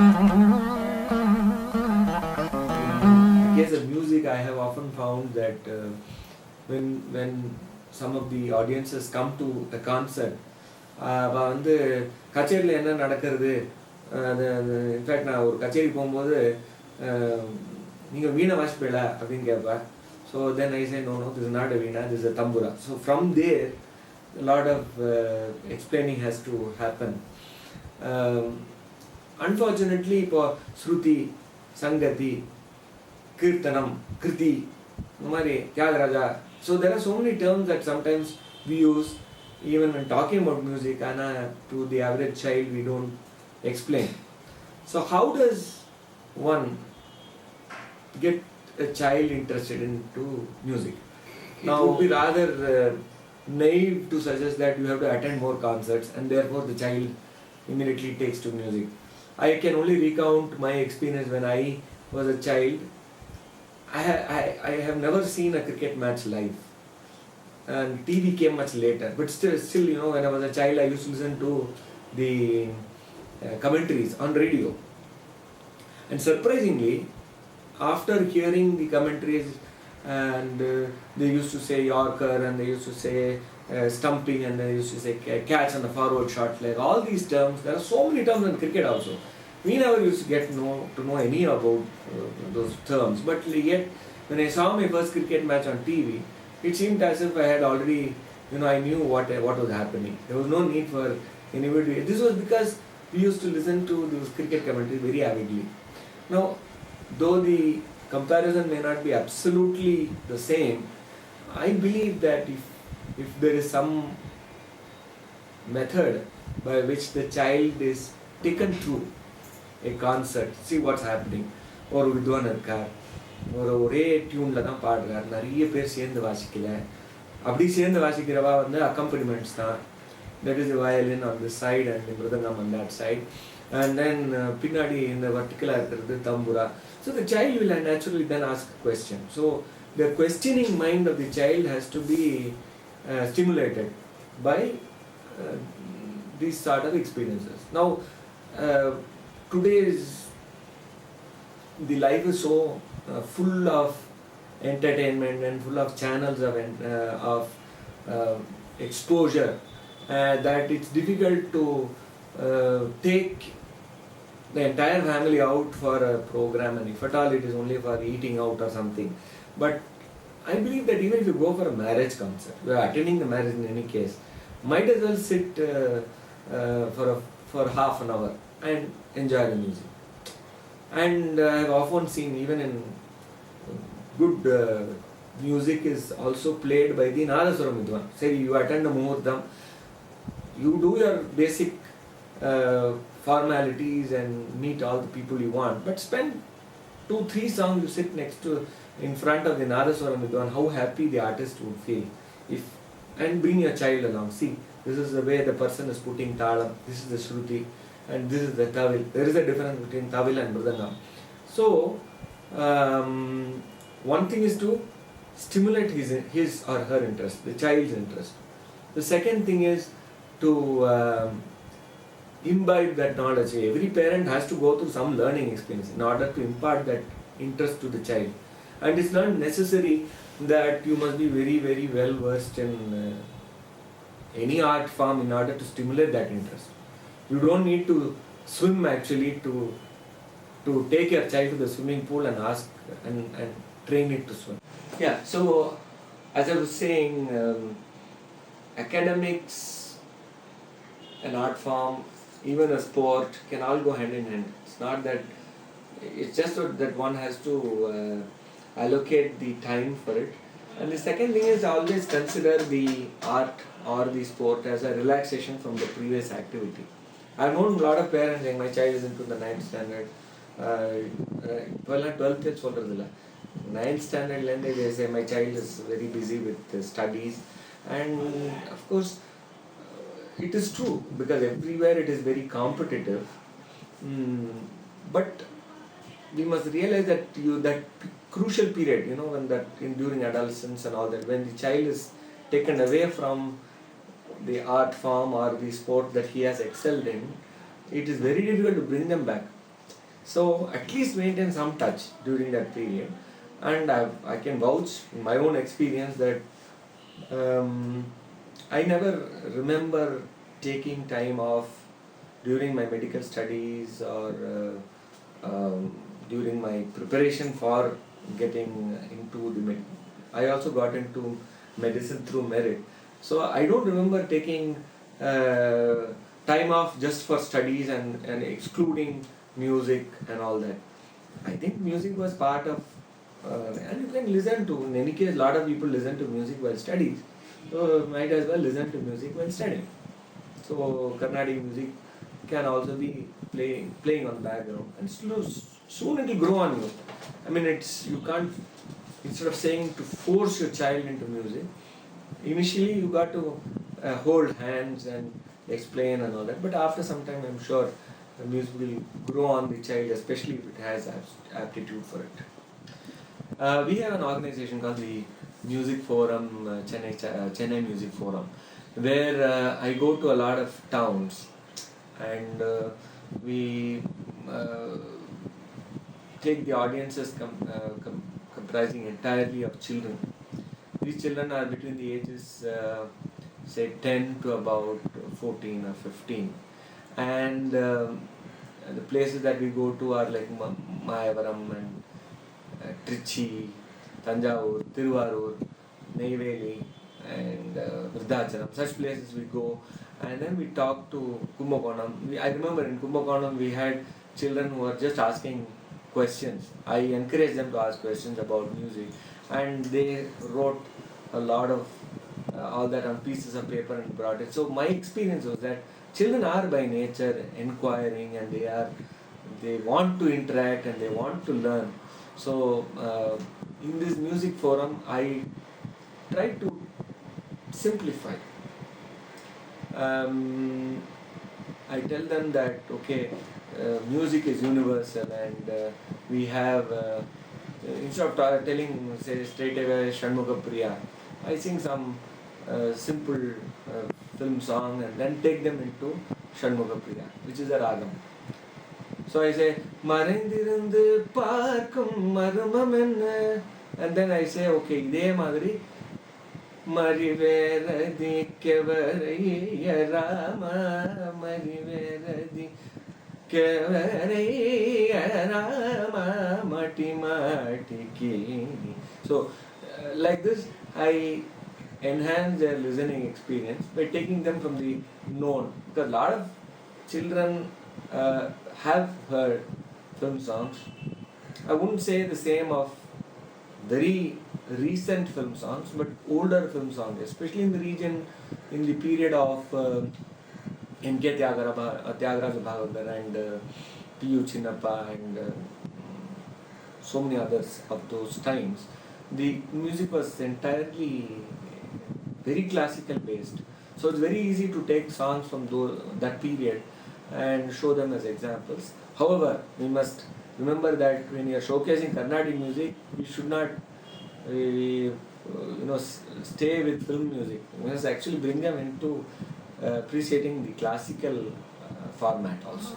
In case of music, I have often found that when some of the audiences come to a concert, வந்து கச்சேரியில் என்ன நடக்கிறது, in fact நான் ஒரு கச்சேரி போகும்போது நீங்கள் வீணை வாசிப்பீங்களா அப்படின்னு கேட்பேன். So then I say no, this is not a veena, this is a tambura. So from there a lot of explaining has to happen. Unfortunately இப்போ ஸ்ருதி, சங்கதி, கீர்த்தனம், கிருதி, இந்த மாதிரி Thiyagaraja, so there are so many terms that sometimes we use even when talking about music, and to the average child we don't explain. So how does one get a child interested into music? Now it would be rather naive to suggest that you have to attend more concerts and therefore the child immediately takes to music. I can only recount my experience when I was a child. I have never seen a cricket match live, and TV came much later. But still, you know, when I was a child, I used to listen to the commentaries on radio. And surprisingly, after hearing the commentaries, and they used to say Yorker, and they used to say stumping, and they used to say catch on the forward shot leg. All these terms, there are so many terms in cricket also. We never used to get to know any about those terms. But yet, when I saw my first cricket match on TV, it seemed as if I had already, you know, I knew what was happening. There was no need for anybody. This was because we used to listen to those cricket commentaries very avidly. Now, though the comparison may not be absolutely the same, I believe that if there is some method by which the child is taken through a concert, see what's happening, ஒரு வித்வான் இருக்கார், ஒரே டியூனில் தான் பாடுறார், நிறைய பேர் சேர்ந்து வாசிக்கல, அப்படி சேர்ந்து வாசிக்கிறவா வந்து அக்கம்பனிமெண்ட்ஸ் தான், that is violin on this side and the mridangam on that side, and then பின்னாடி இந்த வர்டிக்கலாக இருக்கிறது தம்புரா. So the child will naturally then ask a question. So the questioning mind of the child has to be stimulated by these sort of experiences. Now today's the life is so full of entertainment and full of channels of exposure that it's difficult to take the entire family out for a program, and if at all it is only for eating out or something. But I believe that even if you go for a marriage concert, you are attending the marriage in any case, might as well sit for half an hour and enjoy the music. And I have often seen even in good music is also played by the Nadaswaram Vidwan. Say you attend a Muhurtam, you do your basic formalities and meet all the people you want, but spend 2-3 songs, you sit next to in front of the Nadaswaram Vidwan, how happy the artist would feel. And bring your child along. See, this is the way the person is putting talam, this is the shruti, and this is the tawil. There is a difference between tawil and mridangam. So one thing is to stimulate his or her interest, the child's interest. The second thing is to imbibe that knowledge. Every parent has to go through some learning experience in order to impart that interest to the child. And it's not necessary that you must be very, very well versed in any art form in order to stimulate that interest. You don't need to swim actually to take your child to the swimming pool and ask and train it to swim. Yeah, so as I was saying, academics, an art form, even a sport can all go hand in hand. It's not that, it's just that one has to allocate the time for it. And the second thing is always consider the art or the sport as a relaxation from the previous activity. I've known a lot of parents saying my child is into the 9th standard, 12th it's சொல்றதில்ல, 9th standard they say my child is very busy with studies. And of course it is true, because everywhere it is very competitive. But we must realize that that crucial period, you know, when during adolescence and all that, when the child is taken away from the art form or the sport that he has excelled in, it is very difficult to bring them back. So at least maintain some touch during that period. And I can vouch in my own experience that I never remember taking time off during my medical studies or during my preparation for getting into I also got into medicine through merit. So I don't remember taking time off just for studies and excluding music and all that. I think music was part of, and you can listen to, in any case, a lot of people listen to music while studies. So might as well listen to music while studying. So Carnatic music can also be playing on the background, and soon it will grow on you. I mean, you can't, instead of saying to force your child into music, initially you got to hold hands and explain and all that, but after some time I'm sure the music will grow on the child, especially if it has aptitude for it. We have an organization called the Music Forum, Chennai Music Forum, where I go to a lot of towns, and we take the audiences comprising entirely of children. These children are between the ages say 10 to about 14 or 15, and the places that we go to are like Mayavaram and Trichy, Tanjavur, Tiruvarur, Neyveli and Vrindachalam. Such places we go, and then we talk to Kumbakonam. I remember in Kumbakonam we had children who were just asking questions. I encouraged them to ask questions about music, and they wrote a lot of all that on pieces of paper and brought it. So my experience was that children are by nature inquiring, and they want to interact and they want to learn. So in this music forum I try to simplify. I tell them that okay, music is universal, and we have instead of telling say straight away Shanmuga Priya, I sing some simple film song and then take them into Shanmuga Priya, which is a ragam. So I say Marindirundu Parkum Marumamenna, and then I say okay, idhe madri Mariveradi Kevaraya Rama Mariveradi Kevaraya Rama Mati Mati Kini. So like this I enhance their listening experience by taking them from the known, because a lot of children have heard film songs. I wouldn't say the same of very recent film songs, but older film songs, especially in the region, in the period of N.K. Tyagaraja Bhagavatar and P.U. Chinnappa and so many others of those times. The music was entirely very classical based. So it's very easy to take songs from that period and show them as examples. However, we must remember that when you are showcasing Carnatic music, we should not stay with film music. We must actually bring them into appreciating the classical format also.